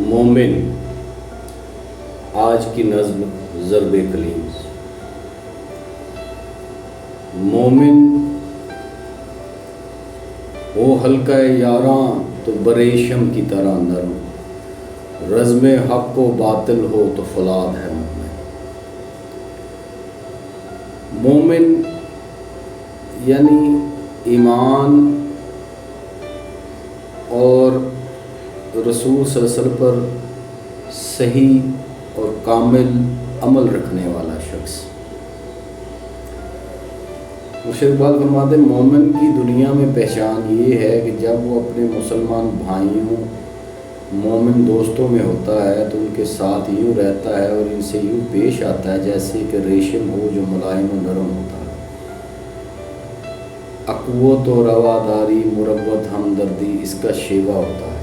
مومن آج کی نظم ضرب کلیم سے۔ مومن ہو حلقہ یاراں تو بریشم کی طرح نرم، رزم حق و باطل ہو تو فولاد ہے مومن۔ مومن یعنی ایمان اور رسول صلی اللہ علیہ وسلم پر صحیح اور کامل عمل رکھنے والا شخص۔ مرشد اقبال فرماتے ہیں مومن کی دنیا میں پہچان یہ ہے کہ جب وہ اپنے مسلمان بھائیوں مومن دوستوں میں ہوتا ہے تو ان کے ساتھ یوں رہتا ہے اور ان سے یوں پیش آتا ہے جیسے کہ ریشم ہو جو ملائم و نرم ہوتا ہے، اقوت و رواداری مروت ہمدردی اس کا شیوا ہوتا ہے۔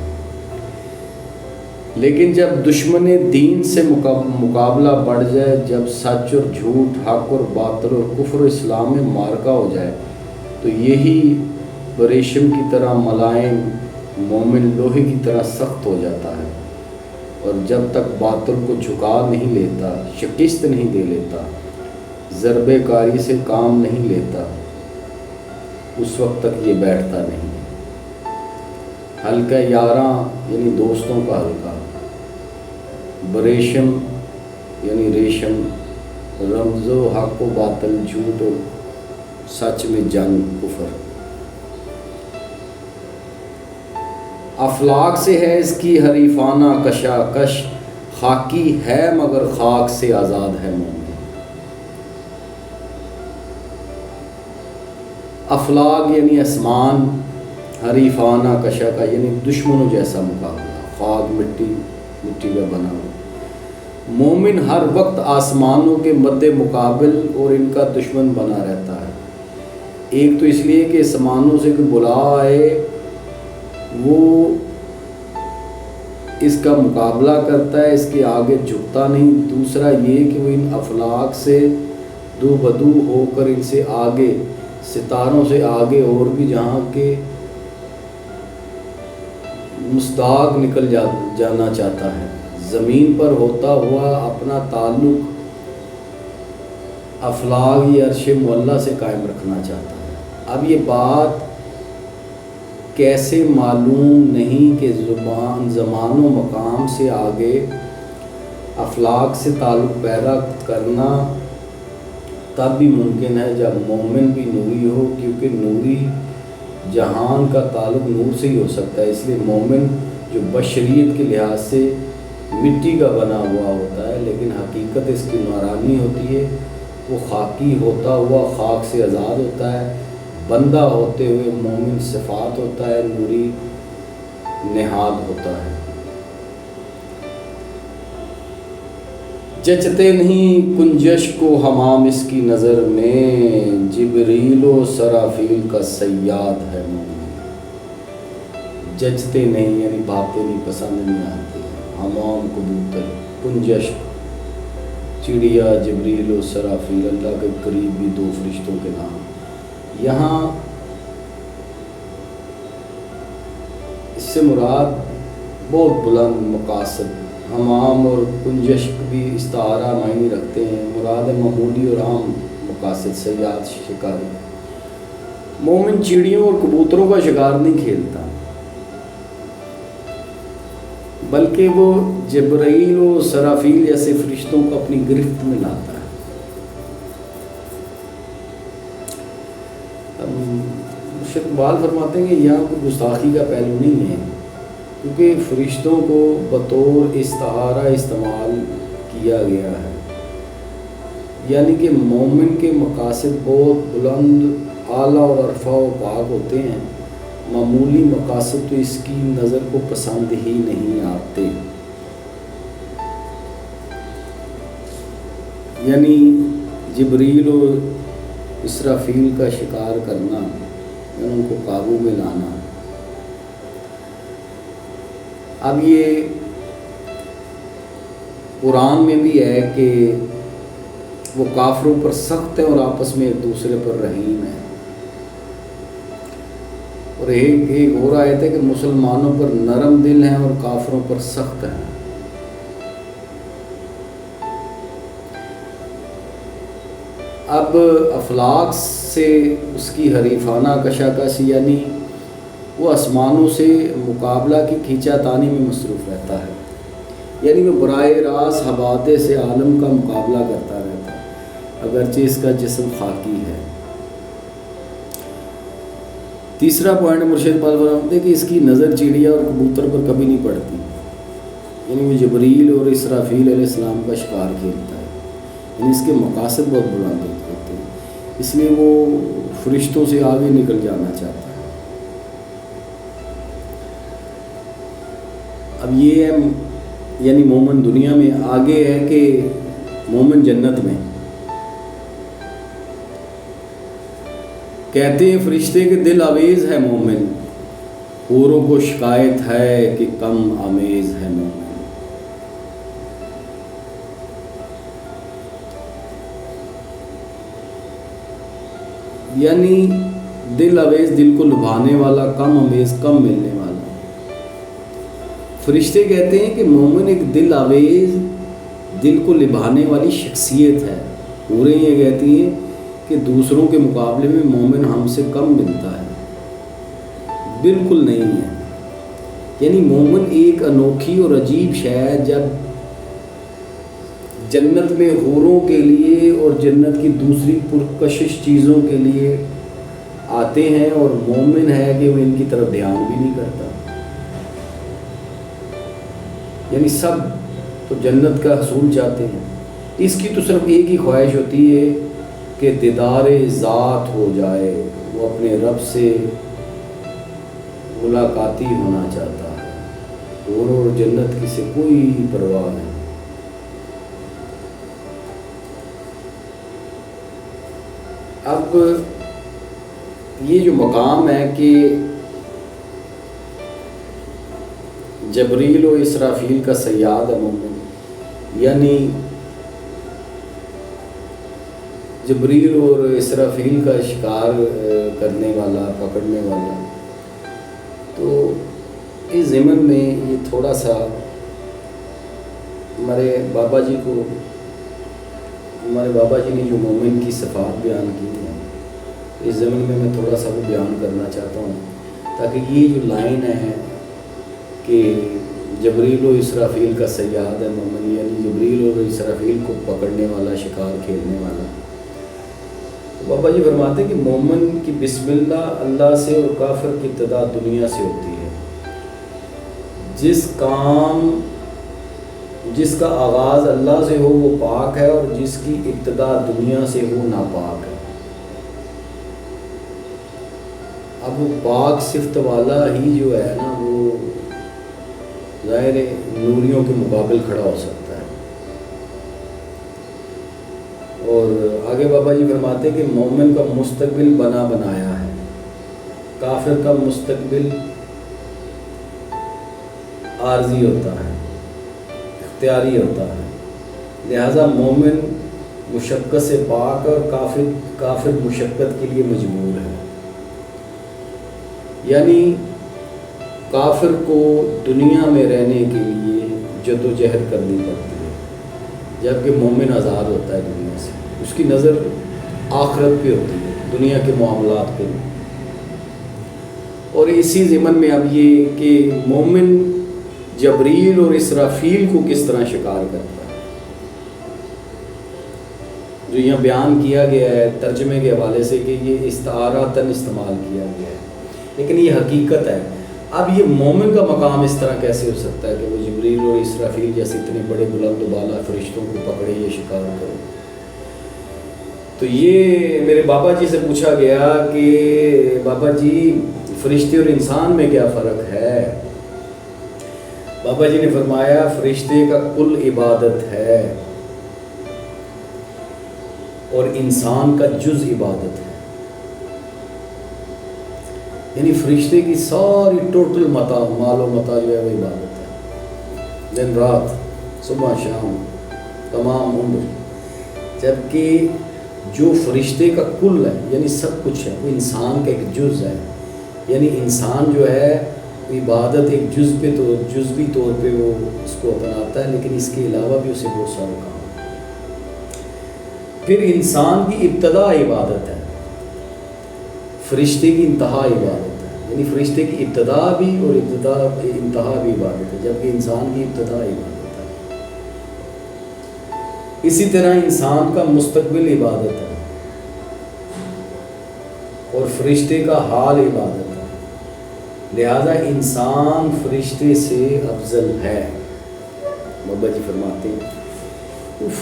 لیکن جب دشمن دین سے مقابلہ بڑھ جائے، جب سچ اور جھوٹ، حق اور باطل اور کفر و اسلام میں معرکہ ہو جائے تو یہی ریشم کی طرح ملائم مومن لوہے کی طرح سخت ہو جاتا ہے، اور جب تک باطل کو جھکا نہیں لیتا، شکست نہیں دے لیتا، ضرب کاری سے کام نہیں لیتا، اس وقت تک یہ بیٹھتا نہیں۔ حلقہ یاراں یعنی دوستوں کا حلقہ، بریشم یعنی ریشم، رمز و حق و باطل، جھوٹ و سچ میں جنگ، کفر۔ افلاک سے ہے اس کی حریفانہ کشاکش، خاکی ہے مگر خاک سے آزاد ہے مومن۔ افلاک یعنی آسمان، حریفانہ کشاکش یعنی دشمنوں جیسا مقابلہ، خاک مٹی کا بنا ہوا۔ مومن ہر وقت آسمانوں کے مد مقابل اور ان کا دشمن بنا رہتا ہے۔ ایک تو اس لیے کہ آسمانوں سے کوئی بلا آئے وہ اس کا مقابلہ کرتا ہے، اس کے آگے جھکتا نہیں۔ دوسرا یہ کہ وہ ان افلاک سے دو بدو ہو کر ان سے آگے، ستاروں سے آگے اور بھی جہاں کے مستاق نکل جانا چاہتا ہے۔ زمین پر ہوتا ہوا اپنا تعلق افلاک یا عرش معلیٰ سے قائم رکھنا چاہتا ہے۔ اب یہ بات کیسے معلوم نہیں کہ زمان و مقام سے آگے افلاک سے تعلق پیدا کرنا تب بھی ممکن ہے جب مومن بھی نوری ہو، کیونکہ نوری جہان کا تعلق نور سے ہی ہو سکتا ہے۔ اس لیے مومن جو بشریت کے لحاظ سے مٹی کا بنا ہوا ہوتا ہے لیکن حقیقت اس کی نورانی ہوتی ہے، وہ خاکی ہوتا ہوا خاک سے آزاد ہوتا ہے، بندہ ہوتے ہوئے مومن صفات ہوتا ہے، نوری نہاد ہوتا ہے۔ جچتے نہیں کنجش کو حمام اس کی نظر میں، جبریل و سرافیل کا صیاد ہے مومن۔ جچتے نہیں یعنی باتیں نہیں پسند نہیں آتی، حمام کبوتر، کنجش چڑیا، جبریل و سرافیل اللہ کے قریبی دو فرشتوں کے نام۔ یہاں اس سے مراد بہت بلند مقاصد، حمام اور کنجشک بھی استعارہ معنی رکھتے ہیں، مراد معمولی اور عام مقاصد، صیاد شکاری۔ مومن چڑیوں اور کبوتروں کا شکار نہیں کھیلتا بلکہ وہ جبرائیل و سرافیل جیسے فرشتوں کو اپنی گرفت میں لاتا ہے۔ مرشد اقبال فرماتے ہیں کہ یہاں کوئی گستاخی کا پہلو نہیں ہے، کیونکہ فرشتوں کو بطور استعارہ استعمال کیا گیا ہے، یعنی کہ مومن کے مقاصد بہت بلند، اعلیٰ اور عرفہ و پاک ہوتے ہیں، معمولی مقاصد تو اس کی نظر کو پسند ہی نہیں آتے۔ یعنی جبریل و اسرافیل کا شکار کرنا، یعنی ان کو قابو میں لانا۔ اب یہ قرآن میں بھی ہے کہ وہ کافروں پر سخت ہیں اور آپس میں ایک دوسرے پر رحیم ہیں۔ اور ایک اور آیت ہے کہ مسلمانوں پر نرم دل ہیں اور کافروں پر سخت ہیں۔ اب افلاک سے اس کی حریفانہ کشاکش، یعنی وہ آسمانوں سے مقابلہ کی کھینچا تانی میں مصروف رہتا ہے، یعنی وہ براہ راست حوادث عالم کا مقابلہ کرتا رہتا ہے اگرچہ اس کا جسم خاکی ہے۔ تیسرا پوائنٹ مرشد پاک فرماتے ہیں کہ اس کی نظر چڑیا اور کبوتر پر کبھی نہیں پڑتی، یعنی وہ جبریل اور اسرافیل علیہ السلام کا شکار کھیلتا ہے، یعنی اس کے مقاصد بہت بلند ہوتے ہیں، اس لیے وہ فرشتوں سے آگے نکل جانا چاہتا ہے۔ اب یہ ہے یعنی مومن دنیا میں، آگے ہے کہ مومن جنت میں۔ کہتے ہیں فرشتے کے دل آویز ہے مومن، حوروں کو شکایت ہے کہ کم آمیز ہے مومن۔ یعنی دل آویز، دل کو لبھانے والا، کم آمیز، کم ملنے والا۔ فرشتے کہتے ہیں کہ مومن ایک دل آویز، دل کو لبھانے والی شخصیت ہے۔ حوریں یہ کہتی ہیں کہ دوسروں کے مقابلے میں مومن ہم سے کم ملتا ہے، بالکل نہیں ہے۔ یعنی مومن ایک انوکھی اور عجیب شے ہے۔ جب جنت میں حوروں کے لیے اور جنت کی دوسری پرکشش چیزوں کے لیے آتے ہیں اور مومن ہے کہ وہ ان کی طرف دھیان بھی نہیں کرتا، یعنی سب تو جنت کا حصول چاہتے ہیں، اس کی تو صرف ایک ہی خواہش ہوتی ہے کہ دیدار ذات ہو جائے، وہ اپنے رب سے ملاقاتی ہونا چاہتا ہے، اور جنت کی سے کوئی پرواہ نہیں۔ اب یہ جو مقام ہے کہ جبریل و اسرافیل کا صیاد ہے مومن، یعنی جبریل اور اسرافیل کا شکار کرنے والا، پکڑنے والا، تو اس ضمن میں یہ تھوڑا سا ہمارے بابا جی نے جو مومن کی صفات بیان کی ہیں، اس ضمن میں تھوڑا سا وہ بیان کرنا چاہتا ہوں، تاکہ یہ جو لائن ہے کہ جبریل و اسرافیل کا صیاد ہے مومن، یعنی جبریل اور اسرافیل کو پکڑنے والا، شکار کھیلنے والا۔ بابا جی فرماتے ہیں کہ مومن کی بسم اللہ سے اور کافر کی ابتدا دنیا سے ہوتی ہے۔ جس کا آغاز اللہ سے ہو وہ پاک ہے، اور جس کی ابتدا دنیا سے ہو ناپاک ہے۔ اب وہ پاک صفت والا ہی جو ہے نا، وہ ظاہر نوریوں کے مقابل کھڑا ہو سکتا ہے۔ اور آگے بابا جی فرماتے کہ مومن کا مستقبل بنایا ہے، کافر کا مستقبل عارضی ہوتا ہے، اختیاری ہوتا ہے۔ لہذا مومن مشقت سے پاک اور کافر مشقت کے لیے مجبور ہے۔ یعنی کافر کو دنیا میں رہنے کے لیے جد و جہد کرنی پڑتی ہے، جبکہ مومن آزاد ہوتا ہے دنیا سے، اس کی نظر آخرت پہ ہوتی ہے، دنیا کے معاملات پہ۔ اور اسی ضمن میں اب یہ کہ مومن جبریل اور اسرافیل کو کس طرح شکار کرتا ہے، جو یہاں بیان کیا گیا ہے ترجمے کے حوالے سے کہ یہ استعارتاً استعمال کیا گیا ہے، لیکن یہ حقیقت ہے۔ اب یہ مومن کا مقام اس طرح کیسے ہو سکتا ہے کہ وہ جبریل اور اسرافیل جیسے اتنے بڑے بلند و بالا فرشتوں کو پکڑے، یہ شکار کرے؟ تو یہ میرے بابا جی سے پوچھا گیا کہ بابا جی فرشتے اور انسان میں کیا فرق ہے؟ بابا جی نے فرمایا فرشتے کا کل عبادت ہے اور انسان کا جز عبادت ہے۔ یعنی فرشتے کی ساری ٹوٹل مال و متا جو ہے وہ عبادت ہے، دن رات، صبح شام، تمام عمر۔ جبکہ جو فرشتے کا کل ہے، یعنی سب کچھ ہے، وہ انسان کا ایک جز ہے، یعنی انسان جو ہے عبادت ایک جزوی طور پہ وہ اس کو اپناتا ہے، لیکن اس کے علاوہ بھی اسے بہت سارے کام ہیں۔ پھر انسان کی ابتدا عبادت ہے، فرشتے کی انتہا عبادت ہے، یعنی فرشتے کی ابتدا بھی اور انتہا بھی عبادت ہے، جبکہ انسان کی ابتدا عبادت ہے۔ اسی طرح انسان کا مستقبل عبادت ہے اور فرشتے کا حال عبادت ہے، لہذا انسان فرشتے سے افضل ہے۔ بابا جی فرماتے ہیں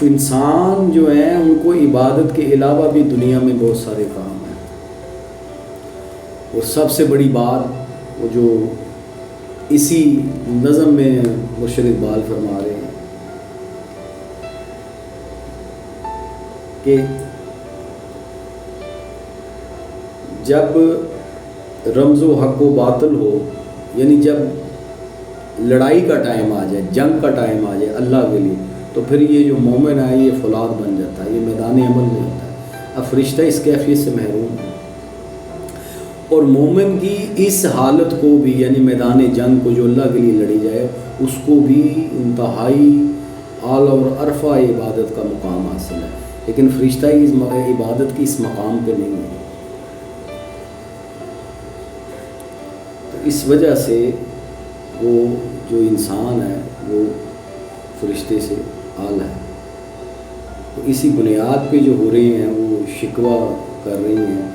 انسان جو ہیں ان کو عبادت کے علاوہ بھی دنیا میں بہت سارے کام ہیں، اور سب سے بڑی بات وہ جو اسی نظم میں مرشد اقبال فرما رہے ہیں کہ جب رمز و حق و باطل ہو، یعنی جب لڑائی کا ٹائم آ جائے، جنگ کا ٹائم آ جائے اللہ کے لیے، تو پھر یہ جو مومن ہے یہ فولاد بن جاتا ہے، یہ میدان عمل میں ہوتا ہے۔ اب فرشتہ اس کیفیت سے محروم ہے، اور مومن کی اس حالت کو بھی، یعنی میدان جنگ کو جو اللہ کے لیے لڑی جائے، اس کو بھی انتہائی اعلیٰ اور عرفہ عبادت کا مقام حاصل ہے، لیکن فرشتہ کی عبادت کی اس مقام پہ نہیں ہے۔ تو اس وجہ سے وہ جو انسان ہے وہ فرشتے سے اعلیٰ ہے۔ تو اسی بنیاد پہ جو ہو رہے ہیں وہ شکوہ کر رہی ہیں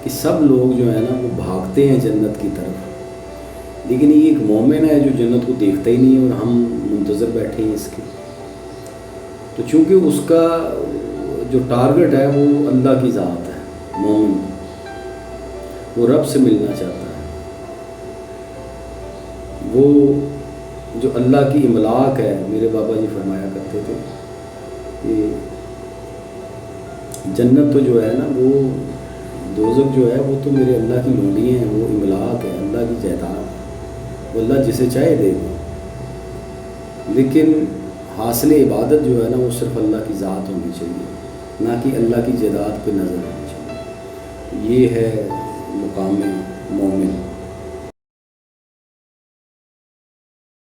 کہ سب لوگ جو ہے نا وہ بھاگتے ہیں جنت کی طرف، لیکن یہ ایک مومن ہے جو جنت کو دیکھتا ہی نہیں ہے اور ہم منتظر بیٹھے ہیں اس کے۔ تو چونکہ اس کا جو ٹارگٹ ہے وہ اللہ کی ذات ہے، مومن وہ رب سے ملنا چاہتا ہے، وہ جو اللہ کی املاک ہے۔ میرے بابا جی فرمایا کرتے تھے کہ جنت تو جو ہے نا، وہ دوزخ جو ہے وہ تو میرے اللہ کی لونڈی ہیں، وہ املاک ہے، اللہ کی جائیداد ہے، وہ اللہ جسے چاہے دے دے، لیکن حاصل عبادت جو ہے نا وہ صرف اللہ کی ذات ہونی چاہیے، نہ کہ اللہ کی جائیداد پہ نظر ہونی چاہیے۔ یہ ہے مقام مومن۔